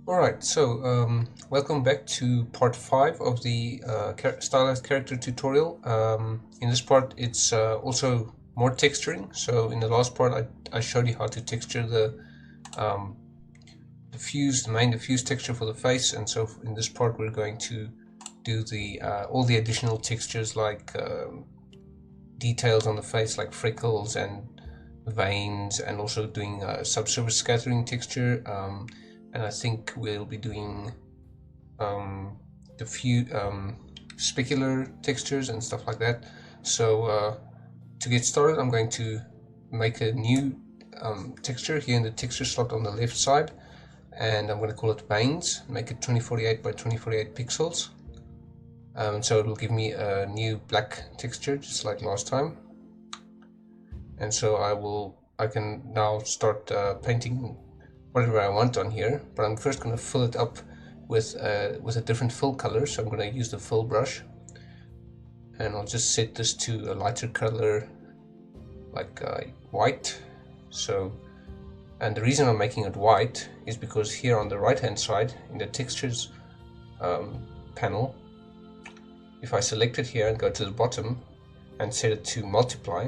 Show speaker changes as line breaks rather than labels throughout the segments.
Alright, so welcome back to part 5 of the stylized character tutorial. In this part it's also more texturing. So in the last part I showed you how to texture the main diffuse texture for the face, and so in this part we're going to do the all the additional textures like details on the face like freckles and veins, and also doing subsurface scattering texture, and I think we'll be doing the few specular textures and stuff like that. So to get started, I'm going to make a new texture here in the texture slot on the left side, and I'm going to call it veins. Make it 2048 by 2048 pixels. So it will give me a new black texture just like last time. And so I can now start painting whatever I want on here, but I'm first going to fill it up with a different fill color. So I'm going to use the fill brush, and I'll just set this to a lighter color like white. So, and the reason I'm making it white is because here on the right hand side in the textures panel, if I select it here and go to the bottom and set it to multiply,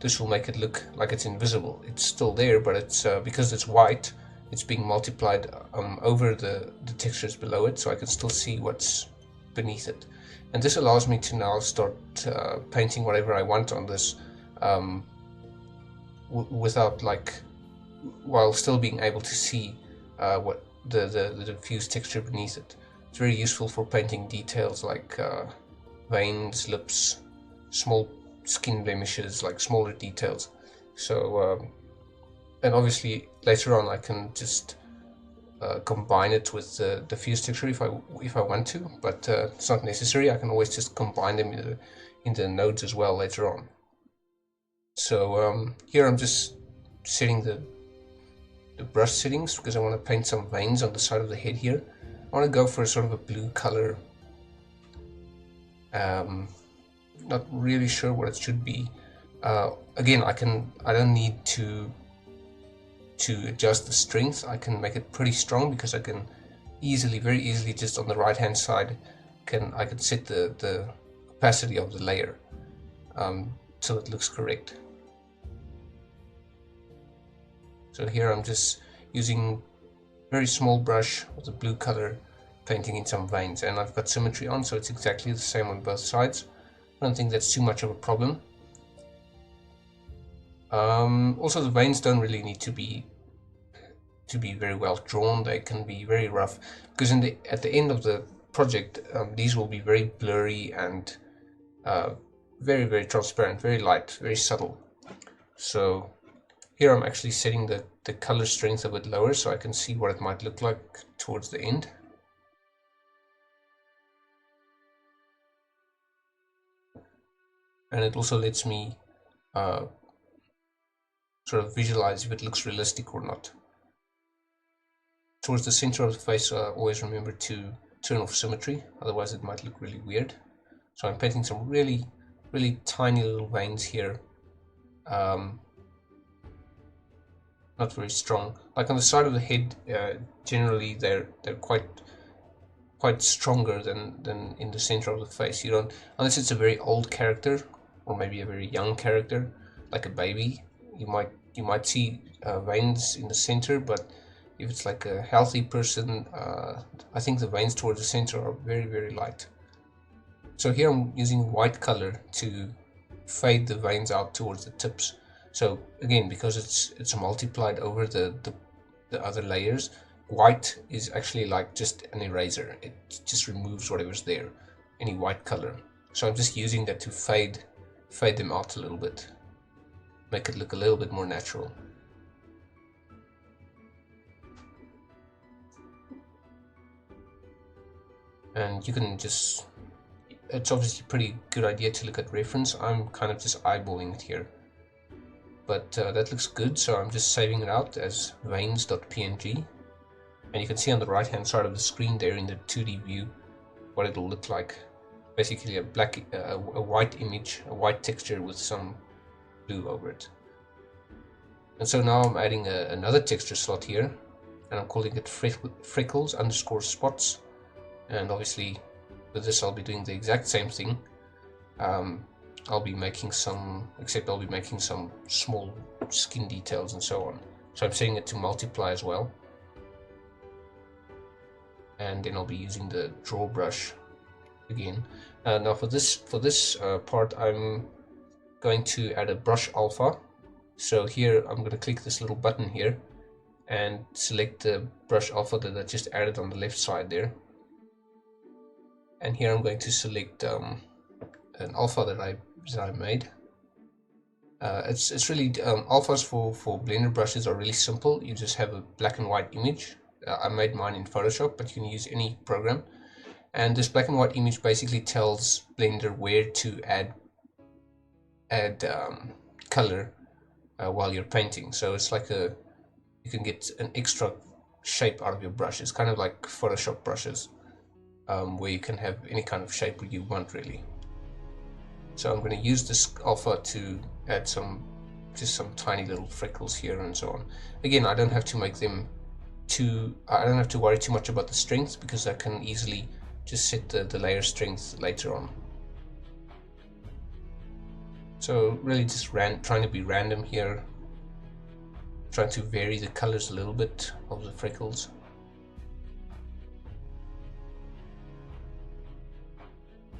this will make it look like it's invisible. It's still there, but it's because it's white, it's being multiplied over the textures below it, so I can still see what's beneath it. And this allows me to now start painting whatever I want on this without while still being able to see what the diffuse texture beneath it. It's very useful for painting details like veins, lips, small skin blemishes, like smaller details. So and obviously later on I can just combine it with the diffuse texture if I want to, but it's not necessary. I can always just combine them in the nodes as well later on. So here I'm just setting the brush settings because I want to paint some veins on the side of the head here. I want to go for a sort of a blue color. Not really sure what it should be. Again, I don't need to adjust the strength. I can make it pretty strong because I can very easily just on the right hand side I can set the opacity of the layer so it looks correct. So here I'm just using very small brush with a blue color, painting in some veins, and I've got symmetry on, so it's exactly the same on both sides. I don't think that's too much of a problem. Also, the veins don't really need to be very well drawn. They can be very rough because at the end of the project, these will be very blurry and very, very transparent, very light, very subtle. So here I'm actually setting the color strength a bit lower so I can see what it might look like towards the end. And it also lets me sort of visualize if it looks realistic or not. Towards the center of the face, always remember to turn off symmetry, otherwise it might look really weird. So I'm painting some really, really tiny little veins here. Not very strong. Like on the side of the head, generally they're quite stronger than in the center of the face. You don't, unless it's a very old character or maybe a very young character, like a baby, you might see veins in the center. But if it's like a healthy person, I think the veins towards the center are very, very light. So here I'm using white color to fade the veins out towards the tips. So again, because it's multiplied over the other layers, white is actually like just an eraser. It just removes whatever's there, any white color. So I'm just using that to fade them out a little bit, make it look a little bit more natural. And you can just, it's obviously a pretty good idea to look at reference. I'm kind of just eyeballing it here. But that looks good, so I'm just saving it out as veins.png. And you can see on the right hand side of the screen there in the 2D view what it'll look like. Basically a white image, a white texture with some blue over it. And so now I'm adding another texture slot here, and I'm calling it freckles underscore spots. And obviously with this I'll be doing the exact same thing. I'll be making some, except I'll be making some small skin details and so on. So I'm setting it to multiply as well. And then I'll be using the draw brush again. Now for this part, I'm going to add a brush alpha. So here I'm going to click this little button here and select the brush alpha that I just added on the left side there. And here I'm going to select an alpha that I made. It's really alphas for Blender brushes are really simple. You just have a black and white image. I made mine in Photoshop, but you can use any program. And this black and white image basically tells Blender where to add color while you're painting. So it's like you can get an extra shape out of your brush. It's kind of like Photoshop brushes, where you can have any kind of shape you want really. So I'm going to use this alpha to add just some tiny little freckles here and so on. Again, I don't have to make them I don't have to worry too much about the strength, because I can easily just set the layer strength later on. So really just trying to be random here, trying to vary the colors a little bit of the freckles.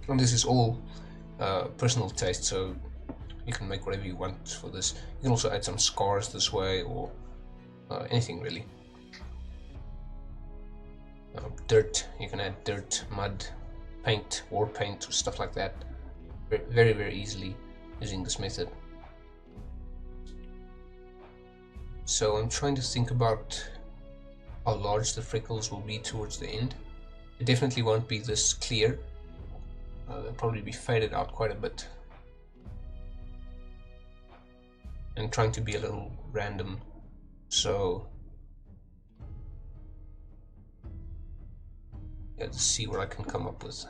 And this is all personal taste, so you can make whatever you want for this. You can also add some scars this way, or anything really. Dirt, you can add dirt, mud, paint, war paint, or stuff like that very, very easily using this method. So I'm trying to think about how large the freckles will be towards the end. It definitely won't be this clear. They'll probably be faded out quite a bit. And trying to be a little random, so let's see what I can come up with.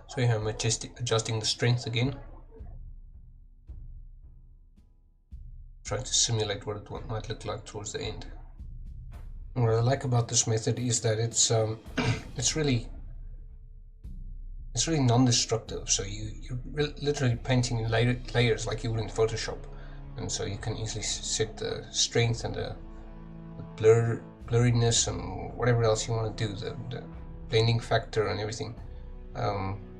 So here I'm adjusting the strength again, trying to simulate what it might look like towards the end. And what I like about this method is that it's really non-destructive. So you're literally painting in layers like you would in Photoshop, and so you can easily set the strength and the blurriness and whatever else you want to do, the blending factor and everything,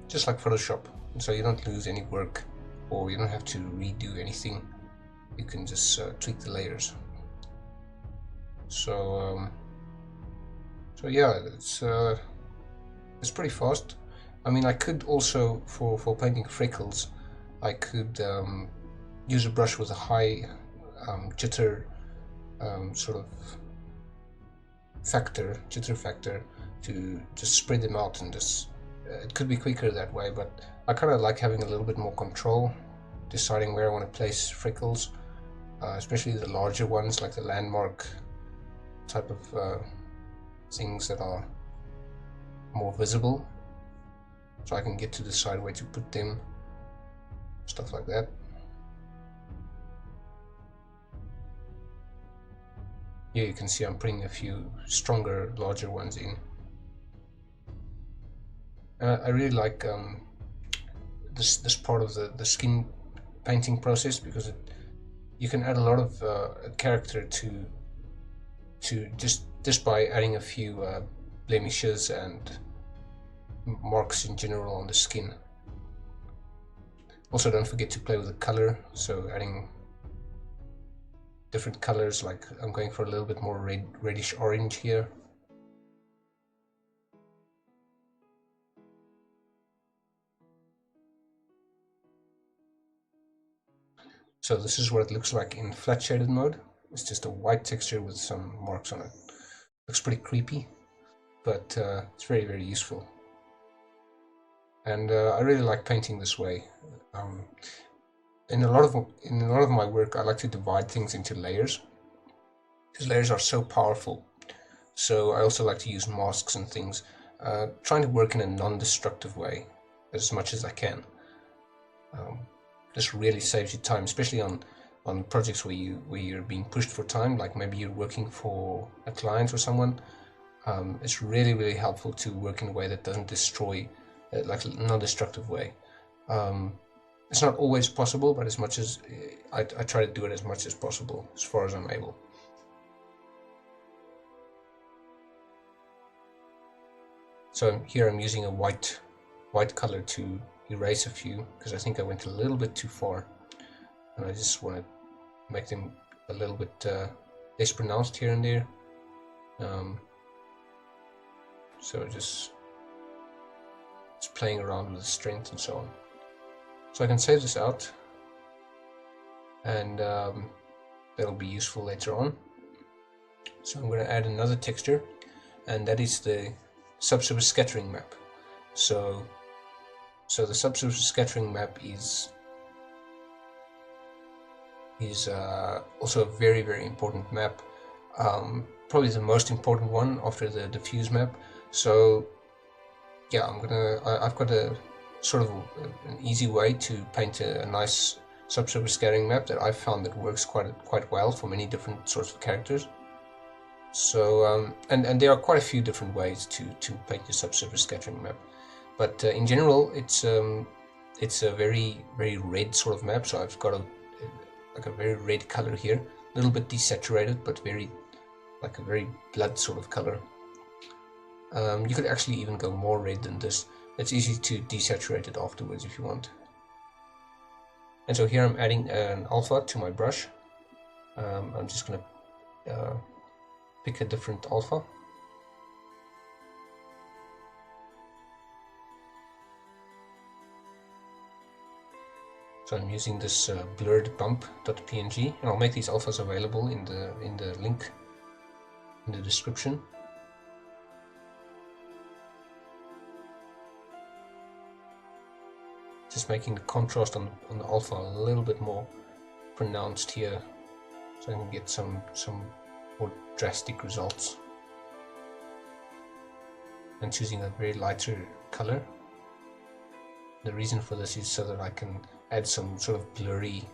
just like Photoshop. And so you don't lose any work, or you don't have to redo anything. You can just tweak the layers. So yeah, it's pretty fast. I mean, I could also, for painting freckles, I could use a brush with a high jitter sort of jitter factor, to just spread them out, and just it could be quicker that way. But I kind of like having a little bit more control, deciding where I want to place freckles, especially the larger ones, like the landmark type of things that are more visible, so I can get to decide where to put them, stuff like that. Here you can see I'm putting a few stronger, larger ones in. I really like this part of the skin painting process, because you can add a lot of character to just by adding a few blemishes and marks in general on the skin. Also, don't forget to play with the color, so adding different colors, like I'm going for a little bit more reddish orange here. So this is what it looks like in flat shaded mode. It's just a white texture with some marks on it. Looks pretty creepy, but it's very, very useful. And I really like painting this way. in a lot of my work, I like to divide things into layers because layers are so powerful. So I also like to use masks and things, trying to work in a non-destructive way as much as I can. This really saves you time, especially on projects where you're being pushed for time, like maybe you're working for a client or someone. It's really helpful to work in a way that doesn't destroy, like a non-destructive way. It's not always possible, but as much as I try to do it as much as possible, as far as I'm able. So here I'm using a white color to erase a few, because I think I went a little bit too far, and I just want to make them a little bit less pronounced here and there. So just playing around with the strength and so on. So I can save this out, and that'll be useful later on. So I'm going to add another texture, and that is the subsurface scattering map. So the subsurface scattering map is also a very important map, probably the most important one after the diffuse map. So yeah, I've got a sort of an easy way to paint a nice subsurface scattering map that I've found that works quite well for many different sorts of characters. So and there are quite a few different ways to paint your subsurface scattering map, but in general it's a very red sort of map. So I've got a very red color here, a little bit desaturated, but like a very blood sort of color. You could actually even go more red than this. It's easy to desaturate it afterwards if you want. And so here I'm adding an alpha to my brush. I'm just going to pick a different alpha. So I'm using this blurred bump.png, and I'll make these alphas available in the link in the description. Just making the contrast on the alpha a little bit more pronounced here, so I can get some more drastic results. And choosing a very lighter color. The reason for this is so that I can add some sort of blurry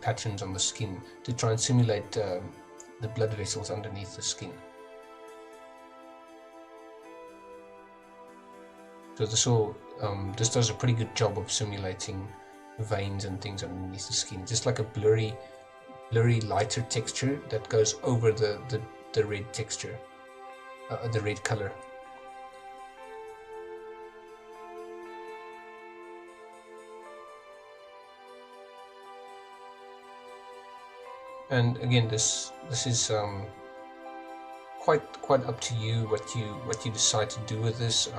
patterns on the skin to try and simulate the blood vessels underneath the skin. So this does a pretty good job of simulating veins and things underneath the skin, just like a blurry lighter texture that goes over the red texture, the red color. And again, this is quite up to you what you decide to do with this.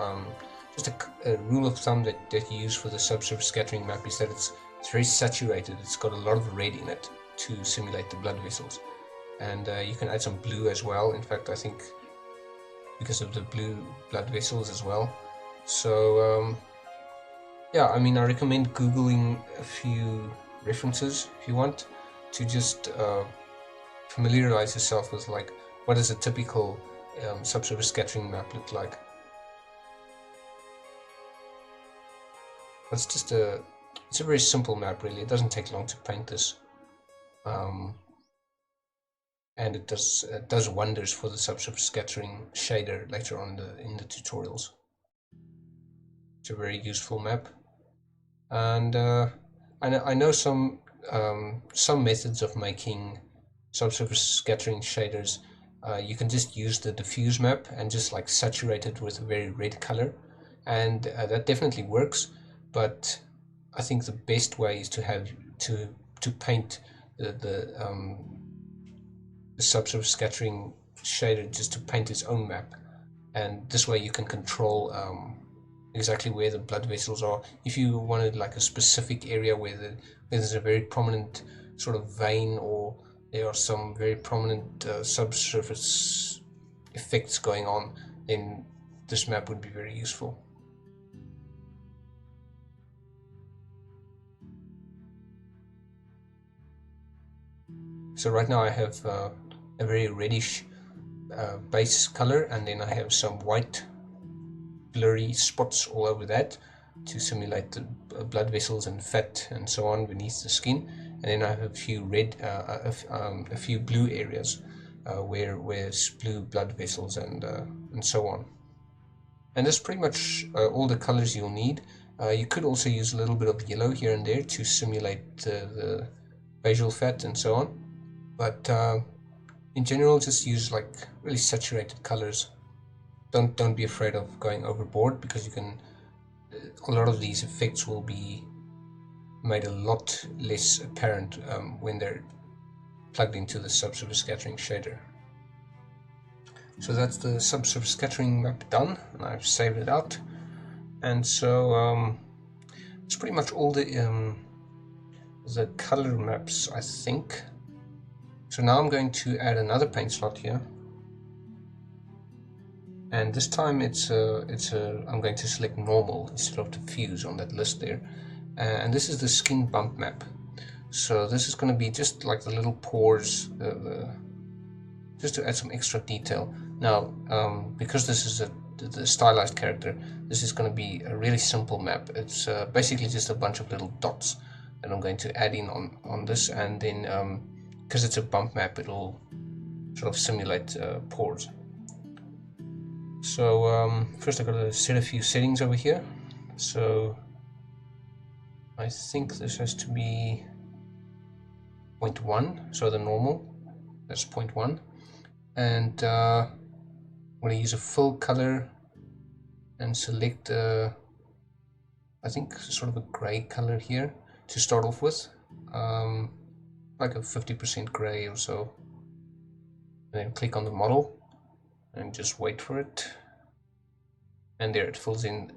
Just a rule of thumb that you use for the subsurface scattering map is that it's very saturated. It's got a lot of red in it to simulate the blood vessels, and you can add some blue as well. In fact, I think because of the blue blood vessels as well. So yeah, I mean, I recommend googling a few references if you want to just familiarize yourself with, like, what does a typical subsurface scattering map look like. It's a very simple map, really. It doesn't take long to paint this, and it does wonders for the subsurface scattering shader later on in the tutorials. It's a very useful map, and I know some methods of making subsurface scattering shaders. You can just use the diffuse map and just like saturate it with a very red color, and that definitely works. But I think the best way is to have to paint the subsurface scattering shader just to paint its own map, and this way you can control exactly where the blood vessels are. If you wanted like a specific area where there's a very prominent sort of vein, or there are some very prominent subsurface effects going on, then this map would be very useful. So right now I have a very reddish base color, and then I have some white blurry spots all over that to simulate the blood vessels and fat and so on beneath the skin. And then I have a few red, a few blue areas where there's blue blood vessels and so on. And that's pretty much all the colors you'll need. You could also use a little bit of yellow here and there to simulate the facial fat and so on. But in general, just use like really saturated colors. Don't be afraid of going overboard, because you can. A lot of these effects will be made a lot less apparent when they're plugged into the subsurface scattering shader. So that's the subsurface scattering map done, and I've saved it out. And so it's pretty much all the color maps, I think. So now I'm going to add another paint slot here, and this time I'm going to select normal instead of diffuse on that list there, and this is the skin bump map. So this is going to be just like the little pores, just to add some extra detail. Now, because this is the stylized character, this is going to be a really simple map. It's basically just a bunch of little dots that I'm going to add in on this, and then because it's a bump map, it'll sort of simulate pores. So first I've got to set a few settings over here. So I think this has to be 0.1, so the normal, that's 0.1. And I'm going to use a full color and select I think sort of a gray color here to start off with, like a 50% gray or so, and then click on the model and just wait for it, and there it filled in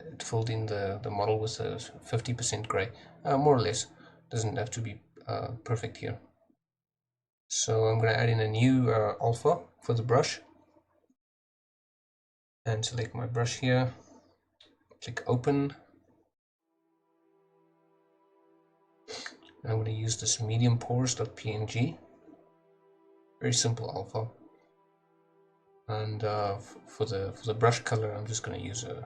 the model with a 50% gray, more or less. Doesn't have to be perfect here. So I'm going to add in a new alpha for the brush, and select my brush here, click open. I'm going to use this medium pores.png, very simple alpha. And for the brush color, I'm just going to use a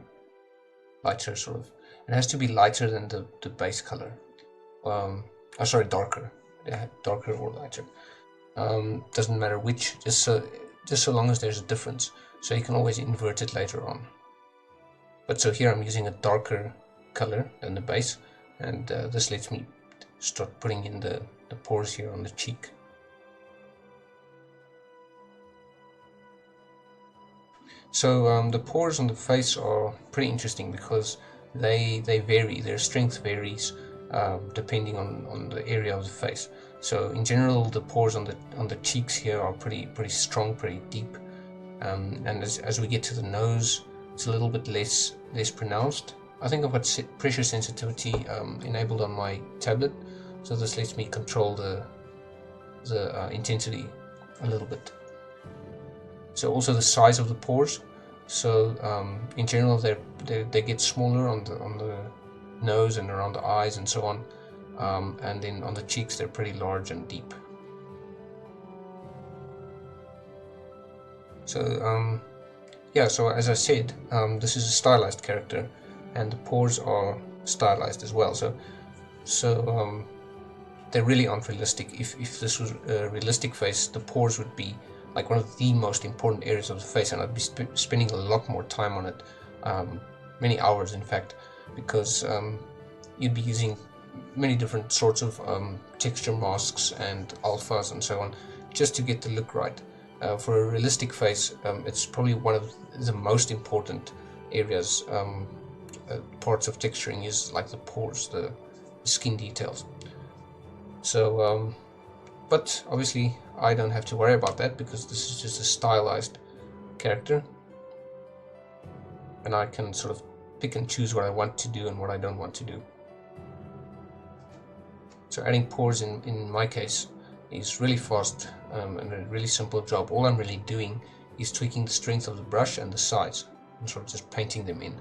lighter sort of. It has to be lighter than the base color. Sorry, darker. Yeah, darker or lighter. Doesn't matter which. Just so long as there's a difference. So you can always invert it later on. But so here I'm using a darker color than the base, and this lets me start putting in the pores here on the cheek. So the pores on the face are pretty interesting because they vary. Their strength varies depending on the area of the face. So in general, the pores on the cheeks here are pretty strong, pretty deep. And as we get to the nose, it's a little bit less pronounced. I think I've got pressure sensitivity enabled on my tablet, so this lets me control the intensity a little bit. So also the size of the pores. So in general, they get smaller on the nose and around the eyes and so on, and then on the cheeks they're pretty large and deep. So yeah, so as I said, this is a stylized character, and the pores are stylized as well. So they really aren't realistic. If this was a realistic face, the pores would be like one of the most important areas of the face, and I'd be spending a lot more time on it, many hours in fact, because you'd be using many different sorts of texture masks and alphas and so on just to get the look right. For a realistic face, it's probably one of the most important areas, parts of texturing, is like the pores, the skin details. So but obviously I don't have to worry about that because this is just a stylized character, and I can sort of pick and choose what I want to do and what I don't want to do. So adding pores in my case is really fast and a really simple job. All I'm really doing is tweaking the strength of the brush and the size and sort of just painting them in.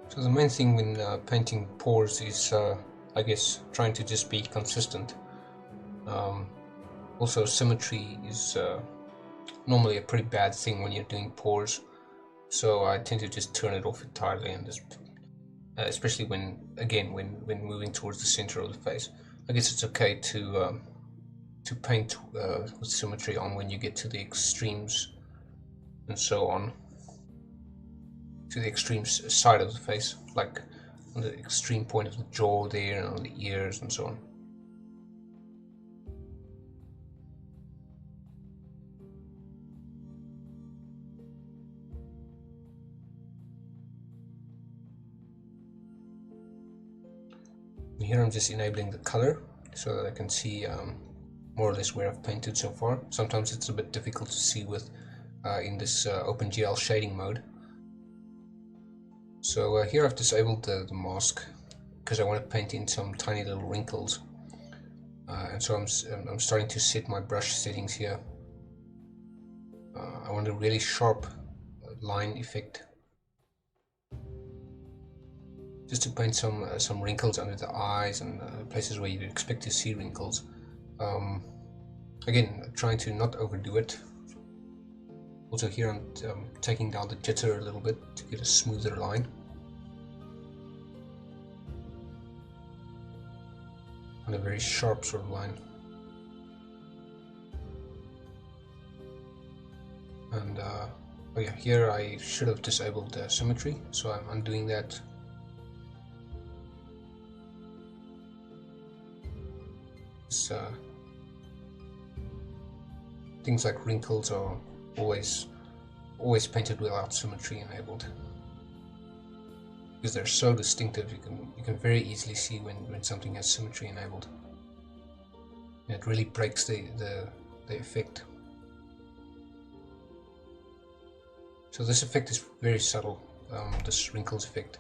So So the main thing when painting pores is, I guess, trying to just be consistent. Also, symmetry is normally a pretty bad thing when you're doing pores, so I tend to just turn it off entirely, and just, especially when moving towards the center of the face. I guess it's okay to paint with symmetry on when you get to the extremes and so on, to the extreme side of the face, like on the extreme point of the jaw there, and on the ears and so on. And here I'm just enabling the color so that I can see more or less where I've painted so far. Sometimes it's a bit difficult to see with in this OpenGL shading mode. So here I've disabled the mask because I want to paint in some tiny little wrinkles, and so I'm starting to set my brush settings here. I want a really sharp line effect, just to paint some wrinkles under the eyes and places where you'd expect to see wrinkles. Again, trying to not overdo it. Also here I'm taking down the jitter a little bit to get a smoother line. And a very sharp sort of line. And oh yeah, here I should have disabled symmetry, so I'm undoing that. Things like wrinkles are always painted without symmetry enabled, because they're so distinctive. You can very easily see when something has symmetry enabled, and it really breaks the effect. So this effect is very subtle, this wrinkles effect.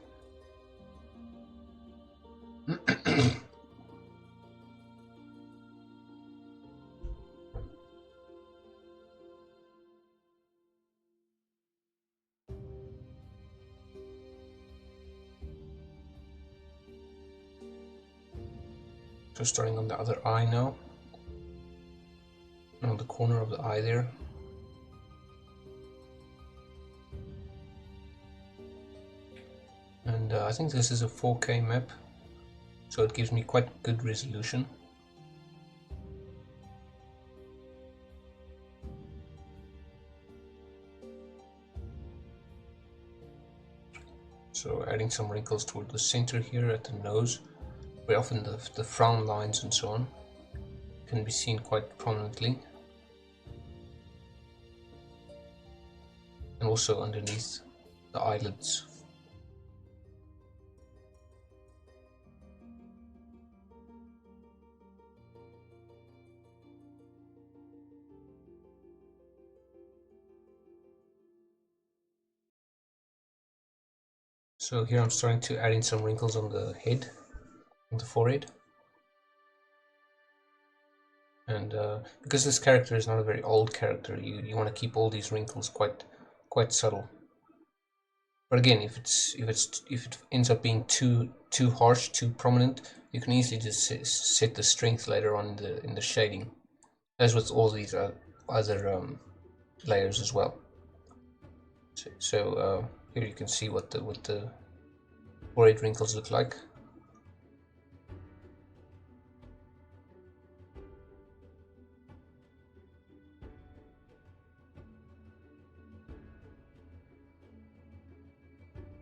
So starting on the other eye now, on the corner of the eye there. And I think this is a 4K map, so it gives me quite good resolution. So adding some wrinkles toward the center here at the nose, where often the frown lines and so on can be seen quite prominently. And also underneath the eyelids. So here I'm starting to add in some wrinkles on the head, on the forehead. And because this character is not a very old character, you want to keep all these wrinkles quite subtle. But again, if it ends up being too harsh, too prominent, you can easily just set the strength later on in the shading, as with all these other layers as well. So here you can see what the forehead wrinkles look like.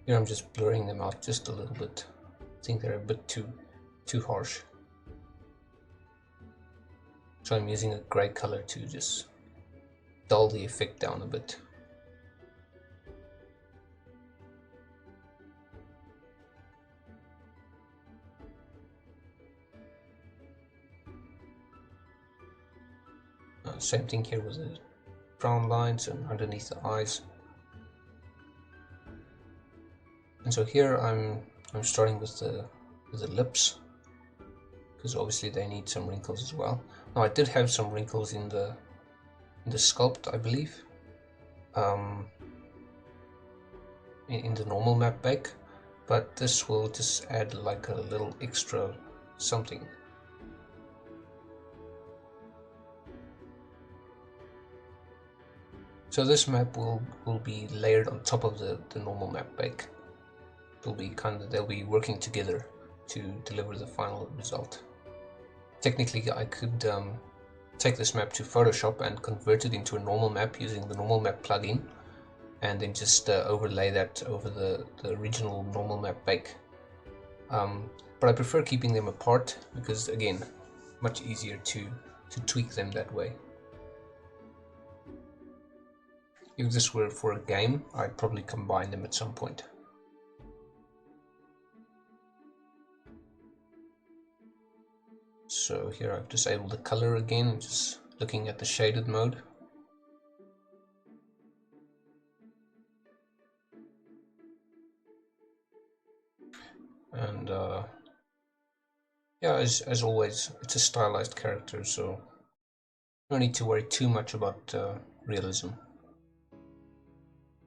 Here I'm just blurring them out just a little bit. I think they're a bit too harsh. So I'm using a grey color to just dull the effect down a bit. Same thing here with the frown lines and underneath the eyes. And so here I'm starting with the lips, because obviously they need some wrinkles as well. Now I did have some wrinkles in the sculpt, I believe, in the normal map bake, but this will just add like a little extra something. So this map will be layered on top of the normal map bake. They'll be working together to deliver the final result. Technically, I could take this map to Photoshop and convert it into a normal map using the normal map plugin, and then just overlay that over the original normal map bake. But I prefer keeping them apart because, again, much easier to tweak them that way. If this were for a game, I'd probably combine them at some point. So here I've disabled the color again, I'm just looking at the shaded mode. And yeah, as always, it's a stylized character, so no need to worry too much about realism.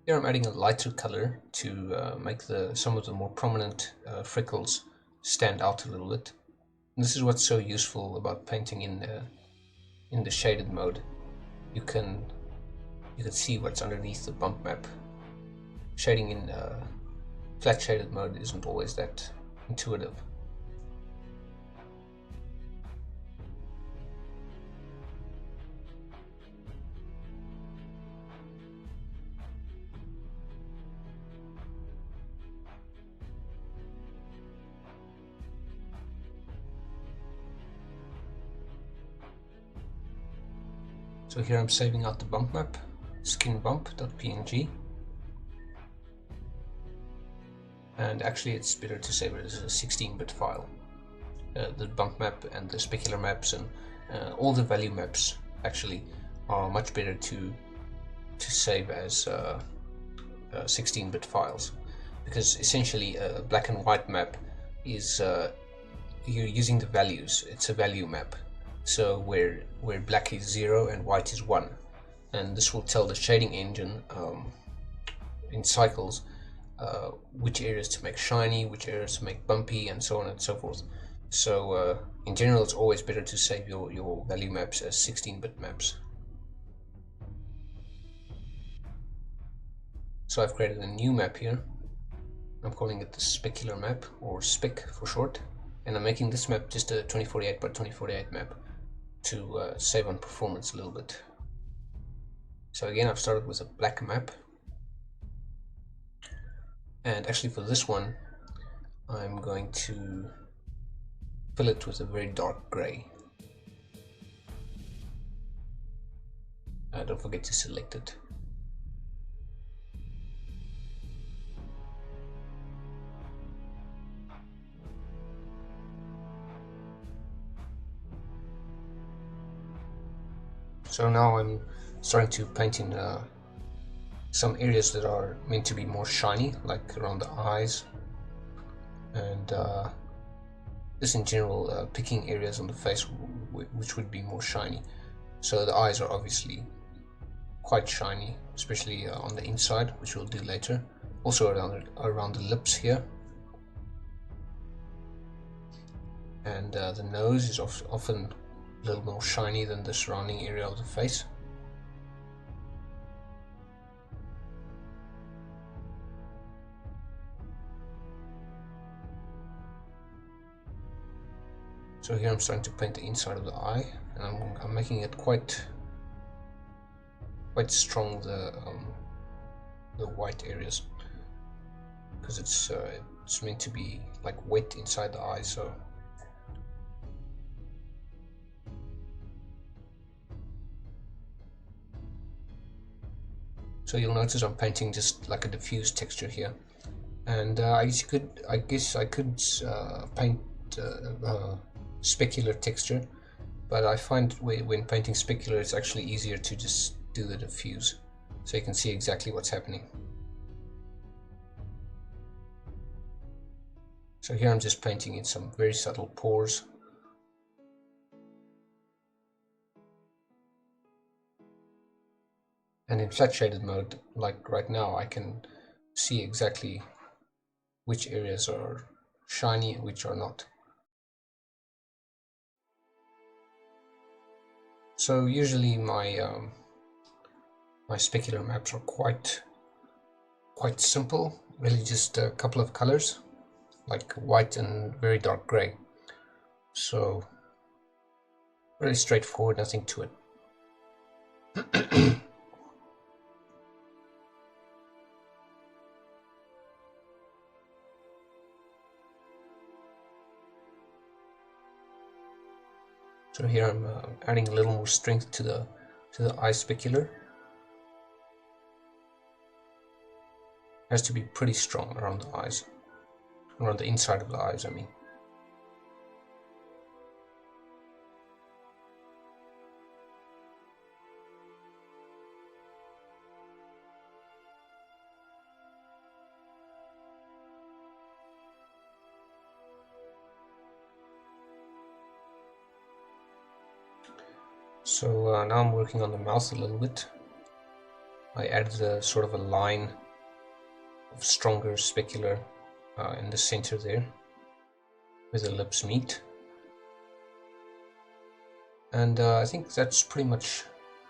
Here I'm adding a lighter color to make some of the more prominent freckles stand out a little bit. And this is what's so useful about painting in the shaded mode. You can see what's underneath the bump map. Shading in flat shaded mode isn't always that intuitive. So here I'm saving out the bump map, skinbump.png. And actually it's better to save it as a 16-bit file. The bump map and the specular maps and all the value maps actually are much better to save as 16-bit files, because essentially a black and white map is you're using the values. It's a value map. So where black is 0 and white is 1, and this will tell the shading engine in cycles which areas to make shiny, which areas to make bumpy, and so on and so forth. So in general, it's always better to save your value maps as 16-bit maps. So I've created a new map here. I'm calling it the specular map, or spec for short, and I'm making this map just a 2048 by 2048 map to save on performance a little bit. So again, I've started with a black map, and actually for this one I'm going to fill it with a very dark gray. Don't forget to select it. So now I'm starting to paint in some areas that are meant to be more shiny, like around the eyes, and just in general picking areas on the face which would be more shiny. So the eyes are obviously quite shiny, especially on the inside, which we'll do later. Also around the lips here, and the nose is often a little more shiny than the surrounding area of the face. So here I'm starting to paint the inside of the eye, and I'm making it quite strong, the white areas, because it's meant to be like wet inside the eye. So you'll notice I'm painting just like a diffuse texture here, and I guess I could paint specular texture, but I find when painting specular it's actually easier to just do the diffuse, so you can see exactly what's happening. So here I'm just painting in some very subtle pores. And in flat shaded mode, like right now, I can see exactly which areas are shiny and which are not. So usually my my specular maps are quite simple, really just a couple of colors like white and very dark gray. So really straightforward, nothing to it. So here I'm adding a little more strength to the eye specular. It has to be pretty strong around the eyes, around the inside of the eyes, I mean. So now I'm working on the mouth a little bit. I added a sort of a line of stronger specular in the center there, where the lips meet. And I think that's pretty much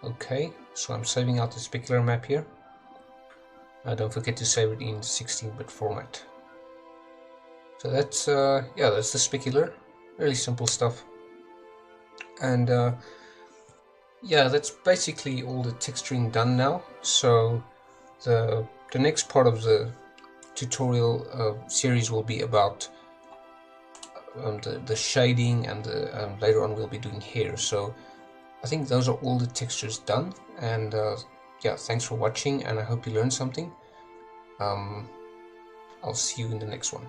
okay. So I'm saving out the specular map here. Don't forget to save it in 16-bit format. So that's yeah, that's the specular. Really simple stuff. And yeah, that's basically all the texturing done now. So the next part of the tutorial series will be about the shading, and later on we'll be doing hair. So I think those are all the textures done, and yeah, thanks for watching, and I hope you learned something. I'll see you in the next one.